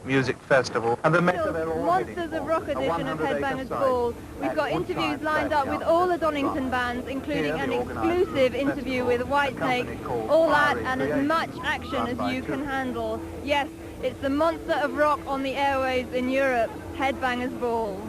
music festival. And the meta they're all Monsters of Rock edition of Headbangers Ball. We've got interviews lined up with all the Donnington bands, including an exclusive interview with Whitesnake, all that and as much action as you can handle. Yes, it's the monster of rock on the airwaves in Europe, Headbangers Ball.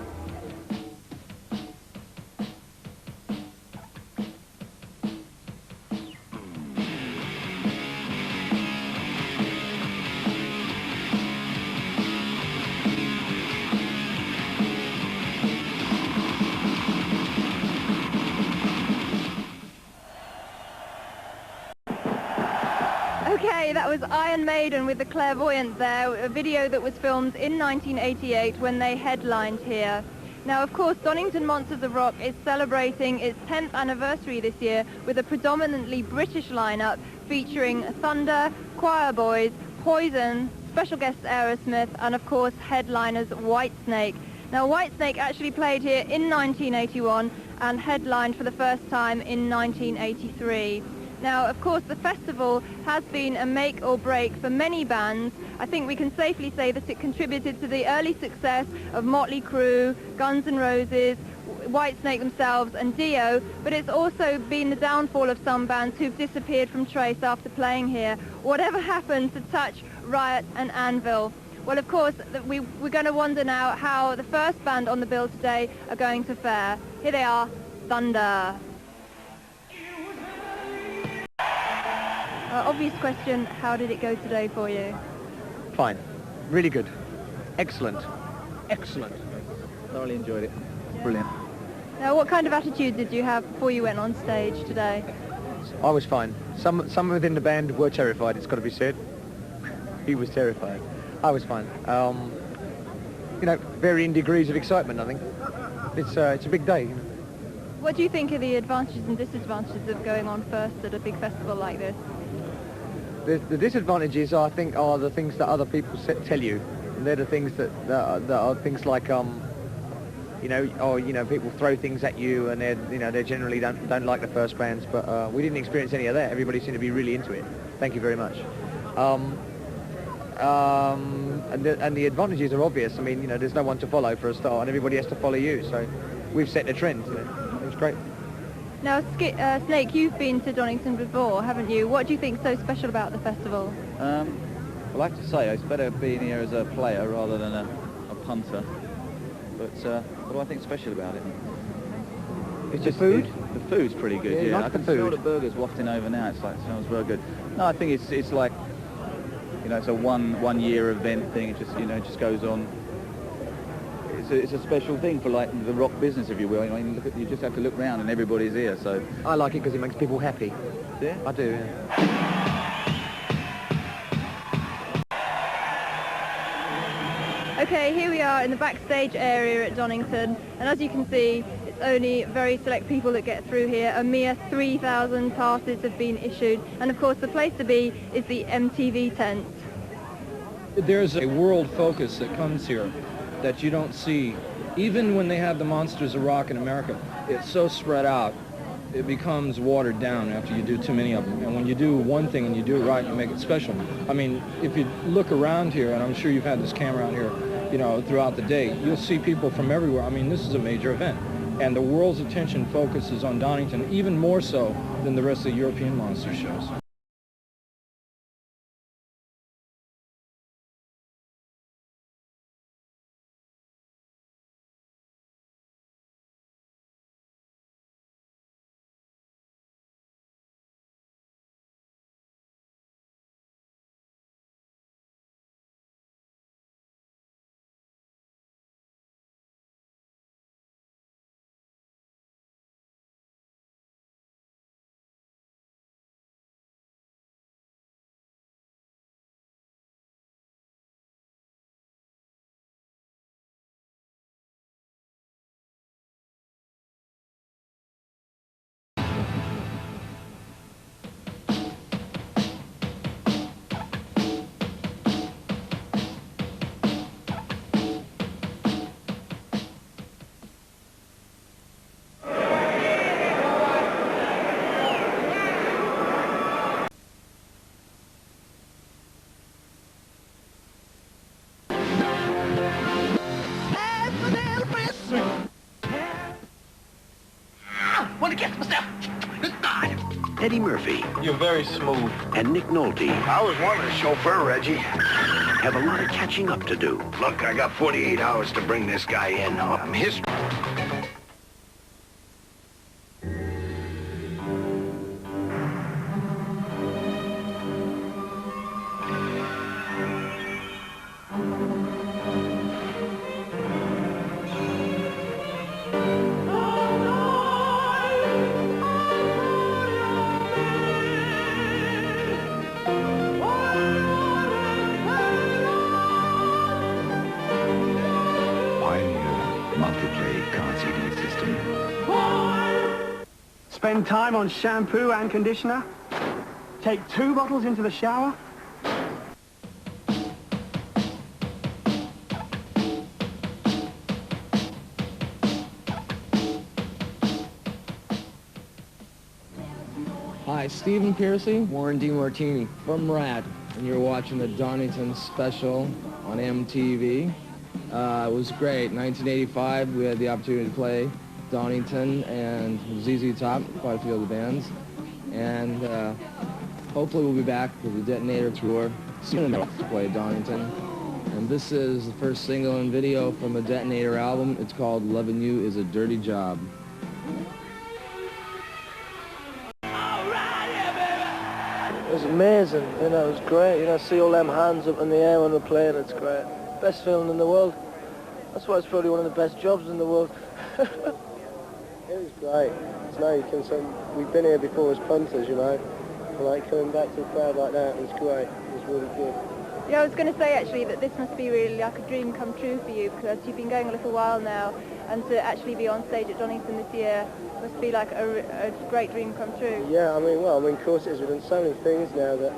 Okay, that was Iron Maiden with the Clairvoyant there, a video that was filmed in 1988 when they headlined here. Now, of course, Donnington Monsters of Rock is celebrating its 10th anniversary this year with a predominantly British lineup featuring Thunder, Choir Boys, Poison, special guests AEROSMITH, and of course headliners Whitesnake. Now, Whitesnake actually played here in 1981 and headlined for the first time in 1983. Now, of course, the festival has been a make or break for many bands. I think we can safely say that it contributed to the early success of Motley Crue, Guns N' Roses, Whitesnake themselves and Dio, but it's also been the downfall of some bands who've disappeared from trace after playing here. Whatever happened to Touch, Riot and Anvil? Well, of course, we're going to wonder now how the first band on the bill today are going to fare. Here they are, Thunder. Obvious question, how did it go today for you? Fine. Really good. Excellent. Excellent. Thoroughly enjoyed it. Brilliant. Now, what kind of attitude did you have before you went on stage today? I was fine. Some within the band were terrified, it's got to be said. He was terrified. I was fine. You know, varying degrees of excitement, I think. It's a big day. You know? What do you think are the advantages and disadvantages of going on first at a big festival like this? The disadvantages, I think, are the things that other people tell you. And they're the things that are things like, you know, people throw things at you, and they generally don't like the first bands. But we didn't experience any of that. Everybody seemed to be really into it. Thank you very much. And the advantages are obvious. I mean, you know, there's no one to follow for a start, and everybody has to follow you. So we've set the trend. You know? It was great. Now, Snake, you've been to Donnington before, haven't you? What do you think is so special about the festival? Well, I have to say, it's better being here as a player rather than a punter. But what do I think special about it? It's just food? The food's pretty good, yeah. Like I can smell the burgers wafting over now. It smells very good. No, I think it's like, you know, it's a one year event thing. It just, you know, it just goes on. It's a special thing for like the rock business, if you will. I mean, you just have to look round and everybody's here. So I like it because it makes people happy. Yeah, I do. Yeah. Okay, here we are in the backstage area at Donnington, and as you can see, it's only very select people that get through here. A mere 3,000 passes have been issued, and of course the place to be is the MTV tent. There's a world focus that comes here that you don't see. Even when they have the Monsters of Rock in America, it's so spread out, it becomes watered down after you do too many of them. And when you do one thing and you do it right, you make it special. I mean, if you look around here, and I'm sure you've had this camera out here, you know, throughout the day, you'll see people from everywhere. I mean, this is a major event. And the world's attention focuses on Donnington, even more so than the rest of the European monster shows. Eddie Murphy You're very smooth. and Nick Nolte I was wanting a chauffeur, Reggie. have a lot of catching up to do. Look, I got 48 hours to bring this guy in. History. Spend time on shampoo and conditioner. Take 2 bottles into the shower. Hi, Stephen Piercy, Warren D. Martini from RAD, and you're watching the Donnington special on MTV. It was great. 1985, we had the opportunity to play Donnington and ZZ Top, quite a few of the bands, and hopefully we'll be back with the Detonator tour soon enough to play Donnington. And this is the first single and video from a Detonator album. It's called Lovin' You Is a Dirty Job. It was amazing, you know, it was great, you know, see all them hands up in the air when we're playing, it's great. Best feeling in the world. That's why it's probably one of the best jobs in the world. It was great. It's now you can say, we've been here before as punters, you know, and like coming back to a crowd like that, it was great, it was really good. Yeah, I was going to say actually that this must be really like a dream come true for you, because you've been going a little while now, and to actually be on stage at Donnington this year must be like a great dream come true. Yeah, I mean, of course it is. We've done so many things now that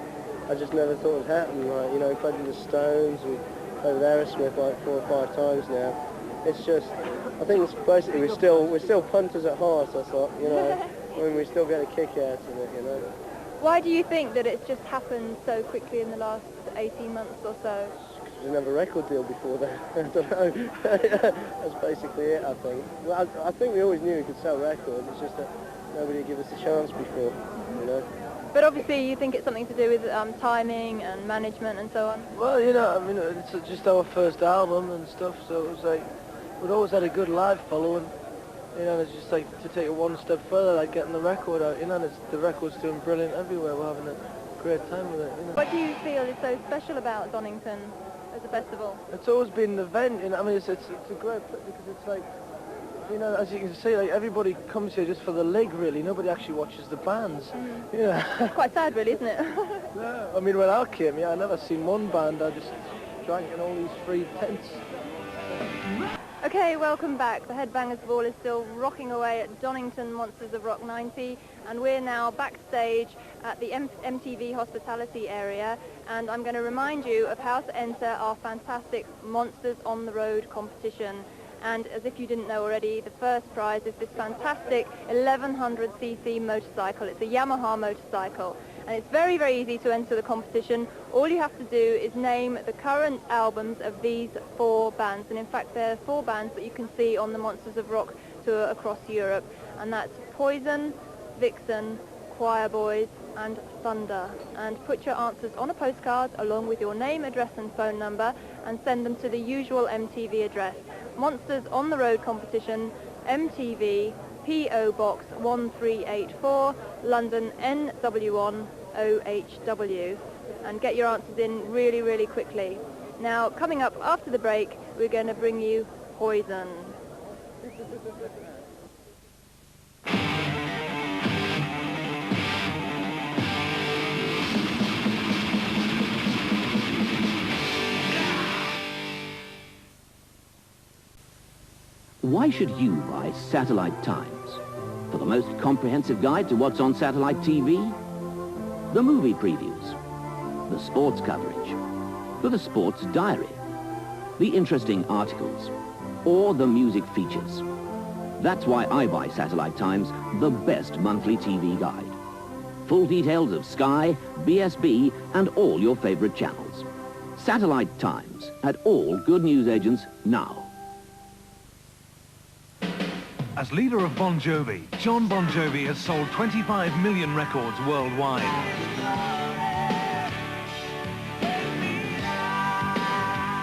I just never thought would happen. Like, you know, we played with the Stones, we played with AEROSMITH like 4 or 5 times now. It's just, I think it's basically we're still punters at heart. I thought, you know, I mean, we still get a kick out of it, you know. Why do you think that it's just happened so quickly in the last 18 months or so? We didn't have a record deal before that. I don't know. That's basically it, I think. Well, I think we always knew we could sell records. It's just that nobody would give us a chance before, you know. But obviously you think it's something to do with timing and management and so on? Well, you know, I mean, it's just our first album and stuff, so it was like, we'd always had a good live following. You know, it's just like to take it one step further, like getting the record out, you know, and the record's doing brilliant everywhere. We're having a great time with it, you know. What do you feel is so special about Donnington as a festival? It's always been an event, you know. I mean, it's a great because it's like, you know, as you can see, like everybody comes here just for the lig, really. Nobody actually watches the bands. You know. It's quite sad, really, isn't it? No, I mean, when I came, yeah, I never seen one band. I just drank in all these free tents. Okay, welcome back. The Headbangers Ball is still rocking away at Donnington Monsters of Rock 90, and we're now backstage at the MTV hospitality area, and I'm going to remind you of how to enter our fantastic Monsters on the Road competition. And as if you didn't know already, the first prize is this fantastic 1100cc motorcycle. It's a Yamaha motorcycle, and it's very, very easy to enter the competition. All you have to do is name the current albums of these 4 bands, and in fact there are 4 bands that you can see on the Monsters of Rock tour across Europe, and that's Poison, Vixen, Choir Boys and Thunder. And put your answers on a postcard along with your name, address and phone number, and send them to the usual MTV address. Monsters on the Road competition, MTV, P.O. Box 1384, London NW1 0HW. And get your answers in really, really quickly. Now, coming up after the break, we're going to bring you Poison. Why should you buy Satellite Times? For the most comprehensive guide to what's on satellite TV? The movie previews, the sports coverage, for the sports diary, the interesting articles, or the music features. That's why I buy Satellite Times, the best monthly TV guide. Full details of Sky, BSB, and all your favorite channels. Satellite Times at all good newsagents now. As leader of Bon Jovi, John Bon Jovi has sold 25 million records worldwide.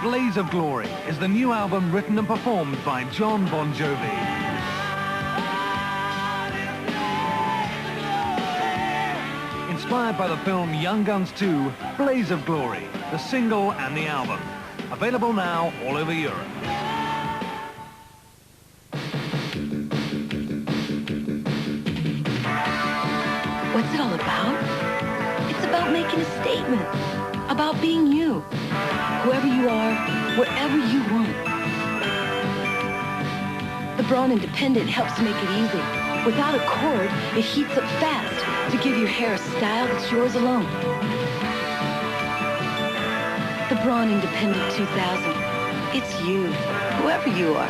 Blaze of Glory is the new album written and performed by John Bon Jovi. Inspired by the film Young Guns 2, Blaze of Glory, the single and the album. Available now all over Europe. What's it all about? It's about making a statement. About being you. Whoever you are, wherever you want. The Braun Independent helps make it easy. Without a cord, it heats up fast to give your hair a style that's yours alone. The Braun Independent 2000. It's you, whoever you are.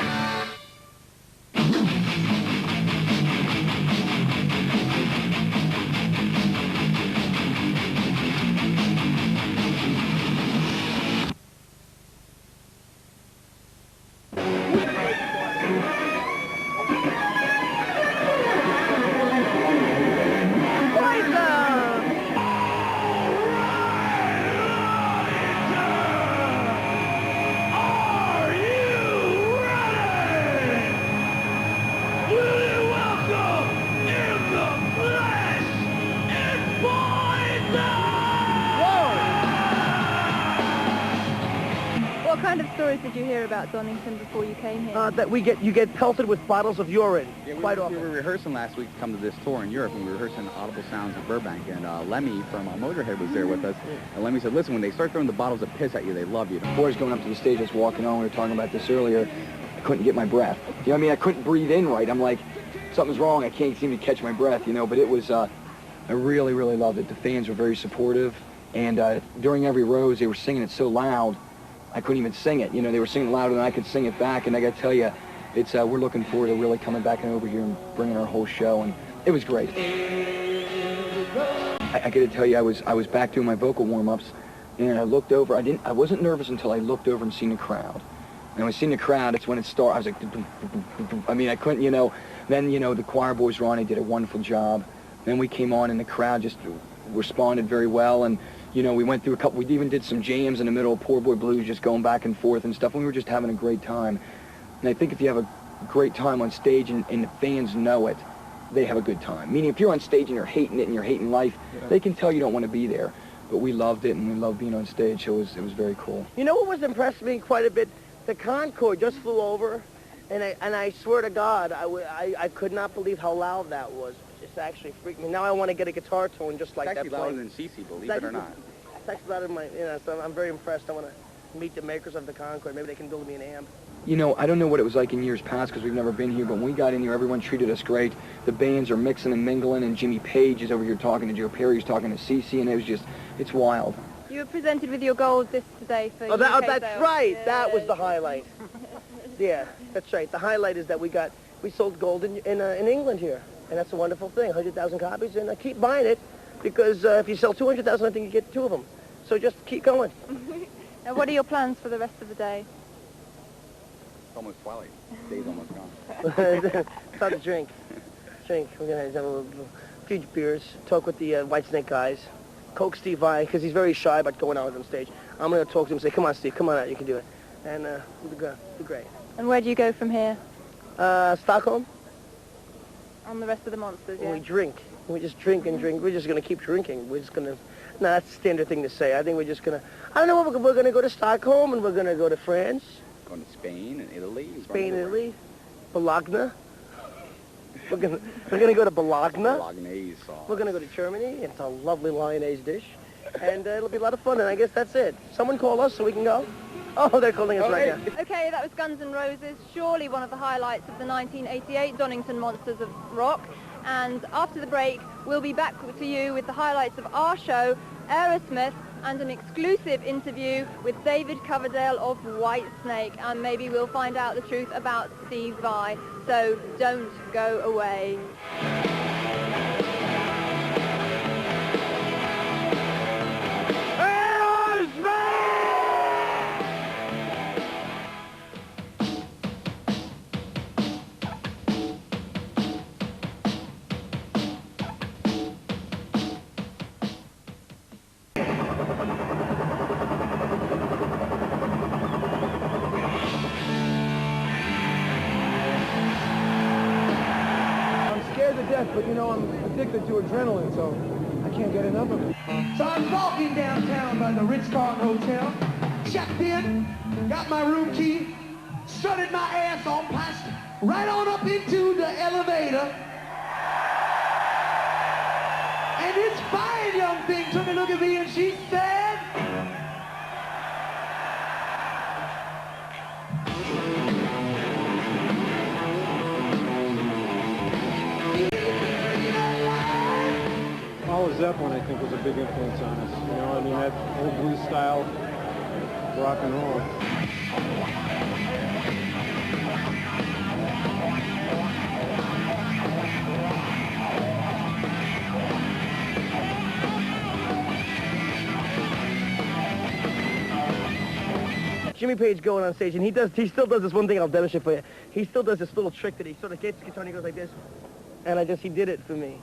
What kind of stories did you hear about Donnington before you came here? That you get pelted with bottles of urine quite often. We were rehearsing last week to come to this tour in Europe, and we were rehearsing Audible Sounds of Burbank, and Lemmy from Motorhead was there with us. And Lemmy said, listen, when they start throwing the bottles of piss at you, they love you. Before I was going up to the stage, I was walking on, we were talking about this earlier, I couldn't get my breath. You know what I mean? I couldn't breathe in right. I'm like, something's wrong, I can't seem to catch my breath, you know, but it was, I really, really loved it. The fans were very supportive, and during every rose, they were singing it so loud, I couldn't even sing it. You know, they were singing louder than I could sing it back, and I got to tell you, it's we're looking forward to really coming back over here and bringing our whole show, and it was great. I got to tell you, I was back doing my vocal warm-ups, and I looked over. I wasn't nervous until I looked over and seen the crowd. And when I seen the crowd, it's when it started. I was like, I mean, I couldn't, you know. Then, you know, the choir boys were on. They did a wonderful job. Then we came on, and the crowd just responded very well, and you know, we went through a couple, we even did some jams in the middle of Poor Boy Blues, just going back and forth and stuff, and we were just having a great time. And I think if you have a great time on stage and the fans know it, they have a good time. Meaning, if you're on stage and you're hating it and you're hating life, they can tell you don't want to be there. But we loved it, and we loved being on stage, so it was very cool. You know what was impressed me quite a bit? The Concorde just flew over, and I swear to God, I could not believe how loud that was. It's actually freaked me. Now I want to get a guitar tone just like that. It's actually louder than CC, believe it or not. It's actually louder than my, you know, so I'm very impressed. I want to meet the makers of the Concorde. Maybe they can build me an amp. You know, I don't know what it was like in years past because we've never been here, but when we got in here, everyone treated us great. The bands are mixing and mingling, and Jimmy Page is over here talking to Joe Perry's talking to CC, and it was just, it's wild. You were presented with your gold disc today for that's right. Yeah. That was the highlight. Yeah, that's right. The highlight is that we sold gold in England here. And that's a wonderful thing, 100,000 copies, and I keep buying it because if you sell 200,000, I think you get 2 of them. So just keep going. Now, what are your plans for the rest of the day? It's almost twilight. The day's almost gone. It's time to drink. We're going to have a few beers, talk with the Whitesnake guys, coax Steve Vai, because he's very shy about going out on stage. I'm going to talk to him and say, come on, Steve, come on out, you can do it. And it'll be great. And where do you go from here? Stockholm. On the rest of the monsters, yeah? We drink. We just drink and drink. We're just going to keep drinking. We're just going to... No, that's a standard thing to say. I think we're just going to... I don't know, we're going to go to Stockholm, and we're going to go to France. Going to Spain and Italy. Spain, Italy. Bologna. We're going to go to Bologna. Bolognese sauce. We're going to go to Germany. It's a lovely Lyonnaise dish. And it'll be a lot of fun, and I guess that's it. Someone call us so we can go. Oh, they're calling us right now. Okay, that was Guns N' Roses, surely one of the highlights of the 1988 Donnington Monsters of Rock. And after the break, we'll be back to you with the highlights of our show, AEROSMITH, and an exclusive interview with David Coverdale of Whitesnake. And maybe we'll find out the truth about Steve Vai. So don't go away. but you know, I'm addicted to adrenaline, so I can't get enough of it. So I was walking downtown by the Ritz-Carlton Hotel, checked in, got my room key, strutted my ass on past, right on up into the elevator. And this fine young thing took a look at me and she said, Zeppelin, I think, was a big influence on us. You know, I mean, that old blues style rock and roll. Jimmy Page going on stage, and he still does this one thing. I'll demonstrate for you. He still does this little trick that he sort of gets the guitar and he goes like this, and he did it for me.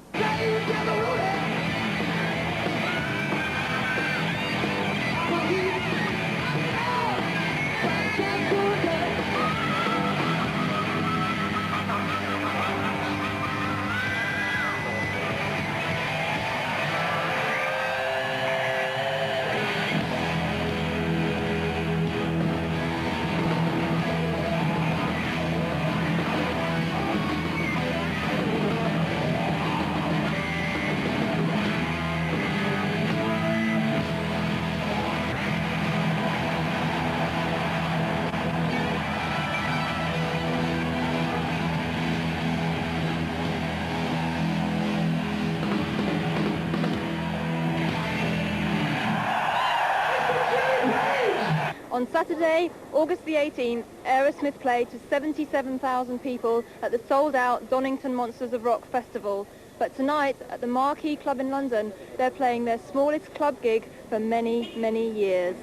On Saturday, August the 18th, AEROSMITH played to 77,000 people at the sold-out Donnington Monsters of Rock Festival. But tonight, at the Marquee Club in London, they're playing their smallest club gig for many, many years.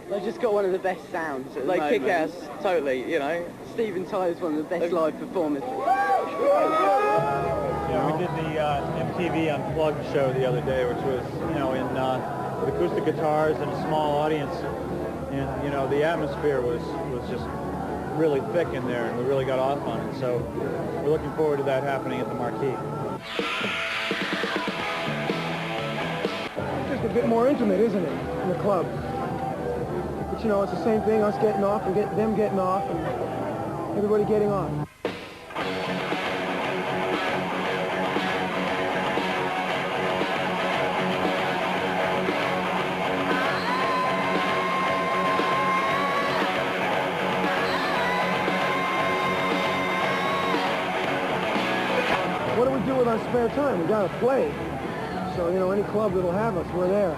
They've just got one of the best sounds. They kick ass, totally, you know. Steven Tyler's one of the best live performers. Yeah, we did the MTV Unplugged show the other day, which was, you know, with acoustic guitars and a small audience. And, you know, the atmosphere was just really thick in there, and we really got off on it. So we're looking forward to that happening at the Marquee. It's just a bit more intimate, isn't it, in the club? But, you know, it's the same thing, us getting off and them getting off and everybody getting on. What do we do with our spare time? We gotta play. So, you know, any club that'll have us, we're there.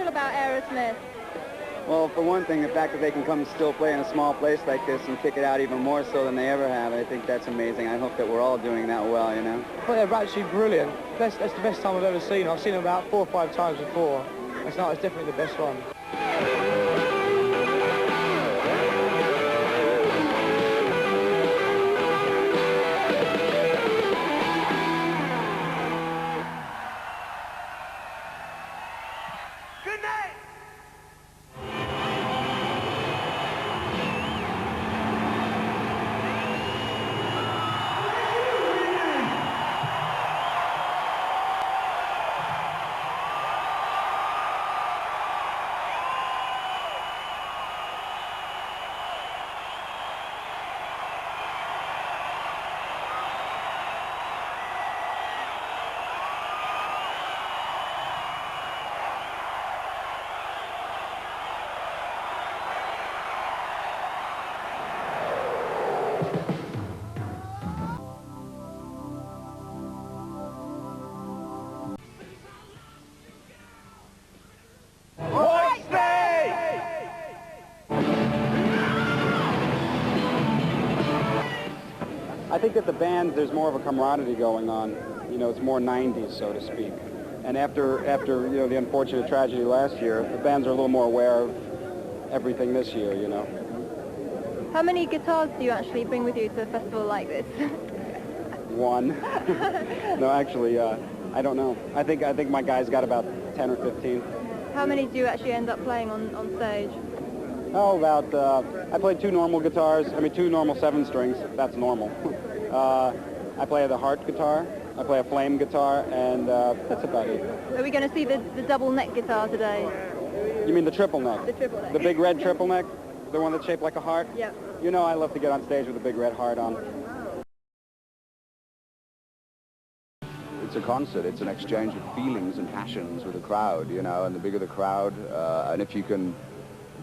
About AEROSMITH? Well, for one thing, the fact that they can come and still play in a small place like this and kick it out even more so than they ever have, I think that's amazing. I hope that we're all doing that well, you know. Well, they're actually brilliant. That's the best time I've ever seen. I've seen them about 4 or 5 times before. It's definitely the best one. I think that the band, there's more of a camaraderie going on. You know, it's more 90s, so to speak. And after you know, the unfortunate tragedy last year, the bands are a little more aware of everything this year, you know. How many guitars do you actually bring with you to a festival like this? One. No, actually, I don't know. I think my guys got about 10 or 15. How many do you actually end up playing on stage? Oh, about, I play two normal guitars, two normal 7-strings, that's normal. I play the heart guitar, I play a flame guitar, and that's about it. Are we going to see the double neck guitar today? You mean the triple neck? The triple neck. The big red triple neck? The one that's shaped like a heart? Yeah. You know I love to get on stage with a big red heart on. It's a concert, it's an exchange of feelings and passions with the crowd, you know, and the bigger the crowd, and if you can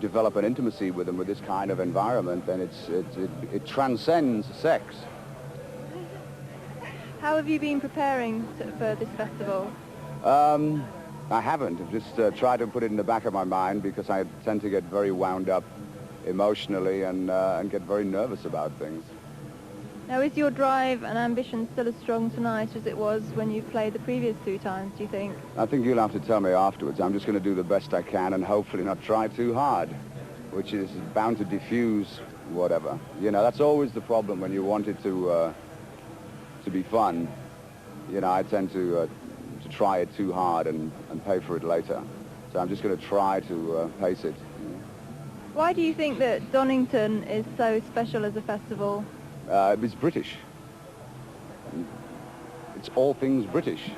develop an intimacy with them with this kind of environment, then it transcends sex. How have you been preparing for this festival? I haven't. I've just tried to put it in the back of my mind because I tend to get very wound up emotionally and get very nervous about things. Now, is your drive and ambition still as strong tonight as it was when you played the previous 2 times, do you think? I think you'll have to tell me afterwards. I'm just going to do the best I can and hopefully not try too hard, which is bound to diffuse whatever. You know, that's always the problem when you want it to be fun. You know, I tend to try it too hard and pay for it later. So I'm just going to try to pace it. Why do you think that Donnington is so special as a festival? It's British. It's all things British.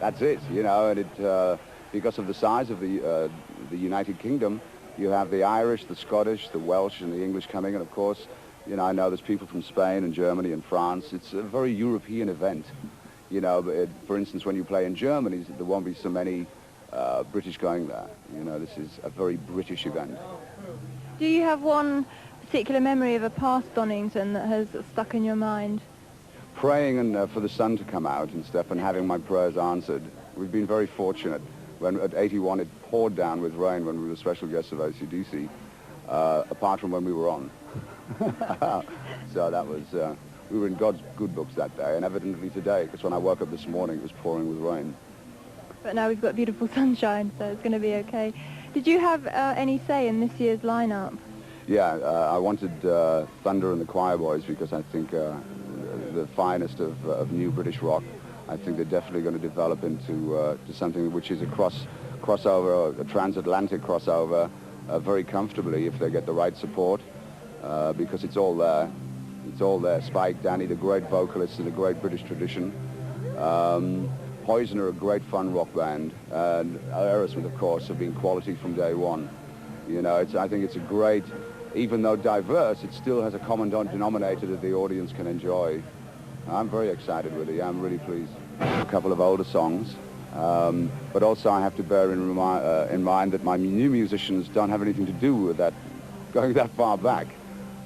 That's it, you know, and because of the size of the United Kingdom, you have the Irish, the Scottish, the Welsh, and the English coming, and of course, you know, I know there's people from Spain and Germany and France. It's a very European event. You know, for instance, when you play in Germany, there won't be so many British going there. You know, this is a very British event. Do you have one particular memory of a past Donnington that has stuck in your mind? Praying and for the sun to come out and stuff and having my prayers answered. We've been very fortunate. When at 81 it poured down with rain when we were special guests of AC/DC, apart from when we were on. So that was, we were in God's good books that day, and evidently today, because when I woke up this morning it was pouring with rain. But now we've got beautiful sunshine, so it's going to be okay. Did you have any say in this year's lineup? Yeah, I wanted Thunder and the Choir Boys because I think the finest of new British rock. I think they're definitely going to develop into to something which is a crossover, a transatlantic crossover, very comfortably if they get the right support, because it's all there. It's all there. Spike, Danny, the great vocalists in a great British tradition. Poison are a great fun rock band, and AEROSMITH, of course, have been quality from day one. You know, I think it's a great, even though diverse, it still has a common denominator that the audience can enjoy. I'm very excited with it. I'm really pleased. A couple of older songs, but also I have to bear in mind that my new musicians don't have anything to do with that, going that far back.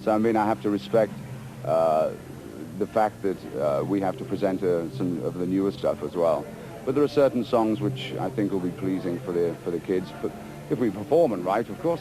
So I mean, I have to respect the fact that we have to present some of the newer stuff as well. But there are certain songs which I think will be pleasing for the kids. But if we perform and write, of course.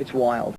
it's wild.